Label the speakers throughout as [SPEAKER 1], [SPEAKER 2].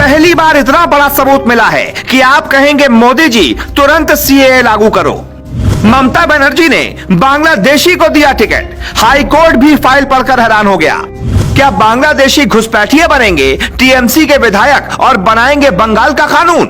[SPEAKER 1] पहली बार इतना बड़ा सबूत मिला है कि आप कहेंगे मोदी जी तुरंत सीएए लागू करो। ममता बनर्जी ने बांग्लादेशी को दिया टिकट, हाई कोर्ट भी फाइल पढ़कर हैरान हो गया। क्या बांग्लादेशी घुसपैठिए बनेंगे टीएमसी के विधायक और बनाएंगे बंगाल का कानून?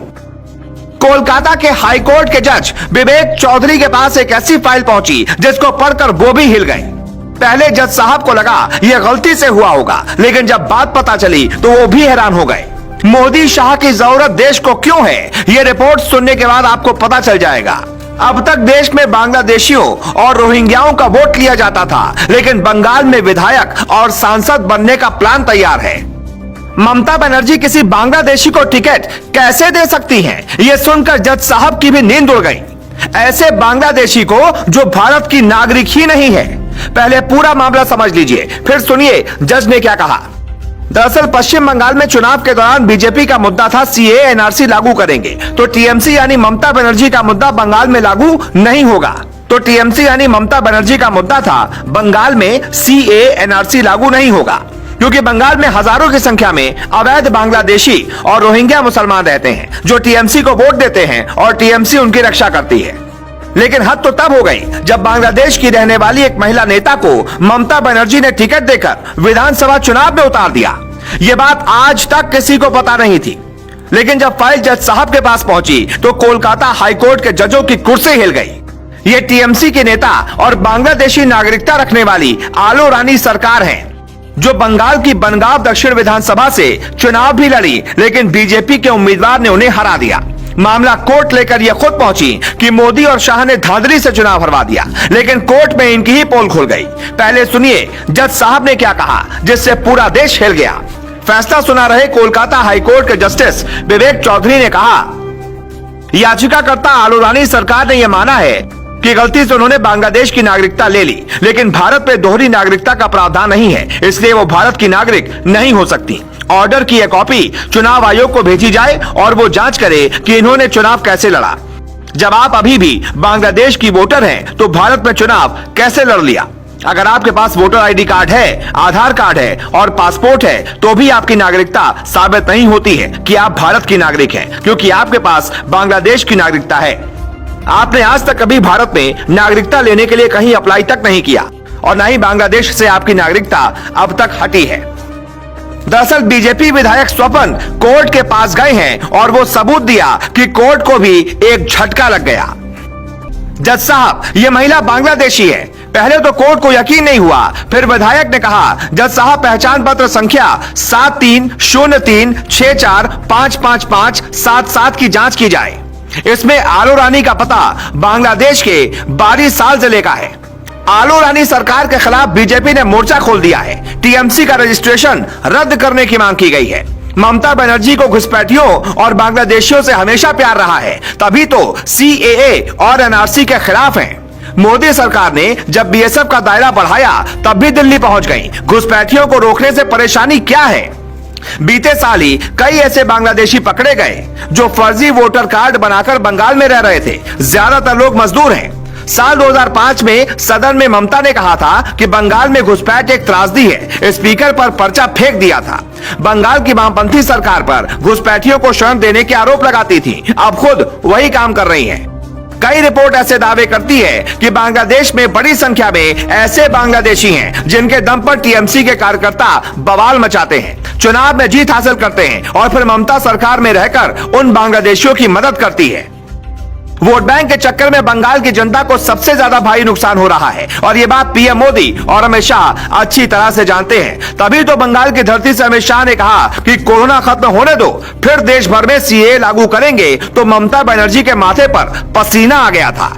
[SPEAKER 1] कोलकाता के हाई कोर्ट के जज विवेक चौधरी के पास एक ऐसी फाइल पहुंची जिसको पढ़कर वो भी हिल गए। पहले जज साहब को लगा यह गलती से हुआ होगा, लेकिन जब बात पता चली तो वो भी हैरान हो गए। मोदी शाह की जरूरत देश को क्यों है, यह रिपोर्ट सुनने के बाद आपको पता चल जाएगा। अब तक देश में बांग्लादेशियों और रोहिंग्याओं का वोट लिया जाता था, लेकिन बंगाल में विधायक और सांसद बनने का प्लान तैयार है। ममता बनर्जी किसी बांग्लादेशी को टिकट कैसे दे सकती हैं? यह सुनकर जज साहब की भी नींद उड़ गई। ऐसे बांग्लादेशी को जो भारत की नागरिक ही नहीं है। पहले पूरा मामला समझ लीजिए, फिर सुनिए जज ने क्या कहा। दरअसल पश्चिम बंगाल में चुनाव के दौरान बीजेपी का मुद्दा था सीएए एनआरसी लागू करेंगे, तो टीएमसी यानी ममता बनर्जी का मुद्दा बंगाल में लागू नहीं होगा। तो टीएमसी यानी ममता बनर्जी का मुद्दा था बंगाल में सीएए एनआरसी लागू नहीं होगा, क्योंकि बंगाल में हजारों की संख्या में अवैध बांग्लादेशी और रोहिंग्या मुसलमान रहते हैं जो टीएमसी को वोट देते हैं और टीएमसी उनकी रक्षा करती है। लेकिन हद तो तब हो गई जब बांग्लादेश की रहने वाली एक महिला नेता को ममता बनर्जी ने टिकट देकर विधानसभा चुनाव में उतार दिया। ये बात आज तक किसी को पता नहीं थी, लेकिन जब फाइल जज साहब के पास पहुंची तो कोलकाता हाईकोर्ट के जजों की कुर्सी हिल गई। ये टीएमसी के नेता और बांग्लादेशी नागरिकता रखने वाली आलो रानी सरकार है, जो बंगाल की बनगांव दक्षिण विधानसभा से चुनाव भी लड़ी, लेकिन बीजेपी के उम्मीदवार ने उन्हें हरा दिया। मामला कोर्ट लेकर यह खुद पहुंची कि मोदी और शाह ने धांधली से चुनाव हरवा दिया, लेकिन कोर्ट में इनकी ही पोल खुल गई। पहले सुनिए जज साहब ने क्या कहा, जिससे पूरा देश हिल गया। फैसला सुना रहे कोलकाता हाईकोर्ट के जस्टिस विवेक चौधरी ने कहा, याचिकाकर्ता आलो रानी सरकार ने यह माना है कि गलती से उन्होंने बांग्लादेश की नागरिकता ले ली, लेकिन भारत में दोहरी नागरिकता का प्रावधान नहीं है, इसलिए वो भारत की नागरिक नहीं हो सकती। ऑर्डर की एक कॉपी चुनाव आयोग को भेजी जाए और वो जांच करे कि इन्होंने चुनाव कैसे लड़ा। जब आप अभी भी बांग्लादेश की वोटर हैं, तो भारत में चुनाव कैसे लड़ लिया? अगर आपके पास वोटर आईडी कार्ड है, आधार कार्ड है और पासपोर्ट है, तो भी आपकी नागरिकता साबित नहीं होती है कि आप भारत की नागरिक हैं, क्योंकि आपके पास बांग्लादेश की नागरिकता है। आपने आज तक कभी भारत में नागरिकता लेने के लिए कहीं अप्लाई तक नहीं किया और न ही बांग्लादेश से आपकी नागरिकता अब तक हटी है। दरअसल बीजेपी विधायक स्वपन कोर्ट के पास गए हैं और वो सबूत दिया कि कोर्ट को भी एक झटका लग गया। जज साहब, ये महिला बांग्लादेशी है। पहले तो कोर्ट को यकीन नहीं हुआ, फिर विधायक ने कहा, जज साहब पहचान पत्र संख्या 730364555577 की जांच की जाए। इसमें आलो रानी का पता बांग्लादेश के 22 साल जिले का है। आलो रानी सरकार के खिलाफ बीजेपी ने मोर्चा खोल दिया है। टीएमसी का रजिस्ट्रेशन रद्द करने की मांग की गई है। ममता बनर्जी को घुसपैठियों और बांग्लादेशियों से हमेशा प्यार रहा है, तभी तो सीएए और एनआरसी के खिलाफ हैं। मोदी सरकार ने जब बीएसएफ का दायरा बढ़ाया तब भी दिल्ली पहुंच गई। घुसपैठियों को रोकने से परेशानी क्या है? बीते साल ही कई ऐसे बांग्लादेशी पकड़े गए जो फर्जी वोटर कार्ड बनाकर बंगाल में रह रहे थे। ज्यादातर लोग मजदूर हैं। साल 2005 में सदन में ममता ने कहा था कि बंगाल में घुसपैठ एक त्रासदी है। स्पीकर पर पर्चा फेंक दिया था। बंगाल की वामपंथी सरकार पर घुसपैठियों को शरण देने के आरोप लगाती थी। अब खुद वही काम कर रही हैं। कई रिपोर्ट ऐसे दावे करती है कि बांग्लादेश में बड़ी संख्या में ऐसे बांग्लादेशी हैं जिनके दम पर टीएमसी के कार्यकर्ता बवाल मचाते हैं, चुनाव में जीत हासिल करते हैं और फिर ममता सरकार में रहकर उन बांग्लादेशियों की मदद करती है। वोट बैंक के चक्कर में बंगाल की जनता को सबसे ज्यादा भारी नुकसान हो रहा है और ये बात पीएम मोदी और अमित शाह अच्छी तरह से जानते हैं। तभी तो बंगाल की धरती से अमित शाह ने कहा कि कोरोना खत्म होने दो, फिर देश भर में सीएए लागू करेंगे। तो ममता बनर्जी के माथे पर पसीना आ गया था।